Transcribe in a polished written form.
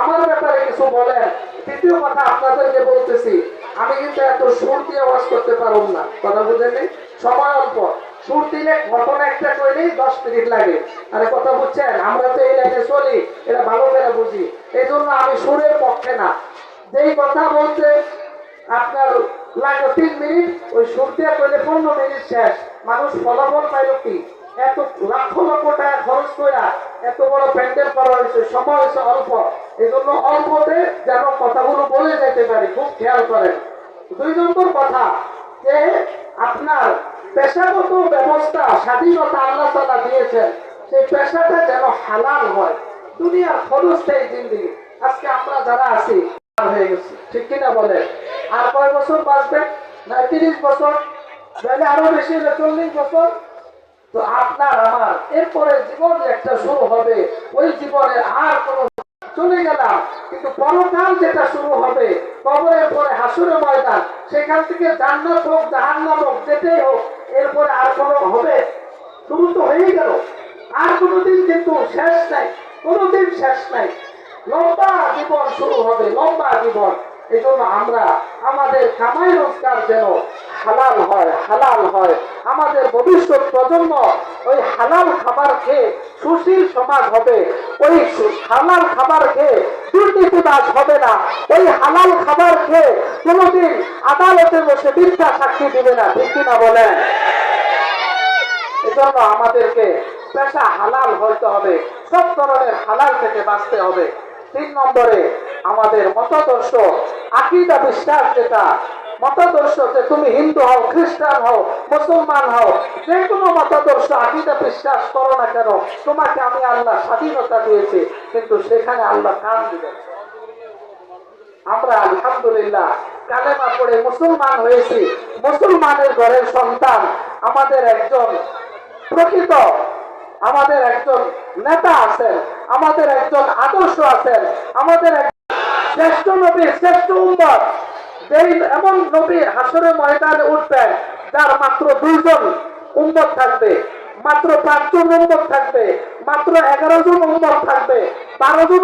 আমার ব্যাপারে কিছু বলেন। তৃতীয় কথা আপনাদেরকে বলতেছি, আমি কিন্তু এত সুর দিয়ে আওয়াজ করতে পারব না, কথা বুঝেনি? সময় অল্প, সুর দিলে ঘটনা একটা কইলেই 10 মিনিট লাগে। আরে কথা বুঝছেন, আমরা তো এই লাইনে চলি, এটা ভালো করে বুঝি। এই জন্য আমি সুরের পক্ষে না। যেই কথা বলতে আপনার লাগে 3 মিনিট, ওই সুর দিয়ে কইলে 15 মিনিট শেষ। মানুষ ফলাফল পাইল কি? এত লক্ষ লক্ষ টাকা খরচ করে এত বড় প্যান্ডেল করা হয়েছে, সময় হয়েছে অল্প। এই জন্য অল্পতে যেন কথাগুলো বলে যেতে পারি, খুব খেয়াল করেন। 2 নম্বর কথা, যে আপনার পেশাগত ব্যবস্থা স্বাধীনতা আল্লাহ তাআলা দিয়েছেন, সেই পেশাটা যেন হালাল হয়। দুনিয়ার খরচটাই জিন্দিগি। আজকে আমরা যারা আছি হয়ে গেছি, ঠিক কিনা বলেন? আর কয় বছর বাঁচবেন? না 30 বছর, তাহলে আরো বেশি হলে 40 বছর। তো আপনার আমার এরপরে জীবন একটা শুরু হবে, ওই জীবনে আর কোনো চলে গেলাম, কিন্তু পরকাল যেটা শুরু হবে, কবরের পরে হাসুরের ময়দান, সেখান থেকে জান্নাত হোক জাহান্নাম হোক যেটাই হোক, এরপরে আর কোনো হবে? শুরু তো হয়েই গেল, আর কোনোদিন কিন্তু শেষ নাই, কোনোদিন শেষ নাই। লম্বা জীবন শুরু হবে, লম্বা জীবন। এই জন্য আমরা আমাদের কামাই রোজগার যেন হালাল হয়, হালাল হয়। আমাদের ভবিষ্যৎ প্রজন্ম ওই হালাল খাবার খেয়ে সুশীল সমাজ হবে। ওই হালাল খাবার খেয়ে দুর্নীতিবাজ হবে না। ওই হালাল খাবার খেয়ে কোনোদিন আদালতে বসে মিথ্যা সাক্ষী দিবে না, ঠিক কিনা বলেন? এজন্য আমাদেরকে পেশা হালাল হইতে হবে, সব ধরনের হালাল থেকে বাঁচতে হবে। 3 নম্বরে আমাদের মতাদর্শ, আকীদা বিশ্বাস, যেটা মতাদর্শ, যে তুমি হিন্দু হও, খ্রিস্টান হও, মুসলমান হও, যে কোনো মতাদর্শ আকীদা বিশ্বাস করো না কেন, তোমাকে আমি আল্লাহ স্বাধীনতা দিয়েছি, কিন্তু সেখানে আল্লাহ কান দিবেন। আমরা আলহামদুলিল্লাহ কালেমা পড়ে মুসলমান হয়েছি, মুসলমানের ঘরের সন্তান। আমাদের একজন প্রকৃত, আমাদের একজন নেতা আছেন, আমাদের একজন আদর্শ আছেন, আমাদের শ্রেষ্ঠ নবী, শ্রেষ্ঠ উম্মত। যেই এমন নবী হাসরের ময়দানে উঠবেন, যার মাত্র 2 জন উম্মত থাকবে, মাত্র 5 জন উম্মত থাকবে, মাত্র 11 জন উম্মত থাকবে, 12 জন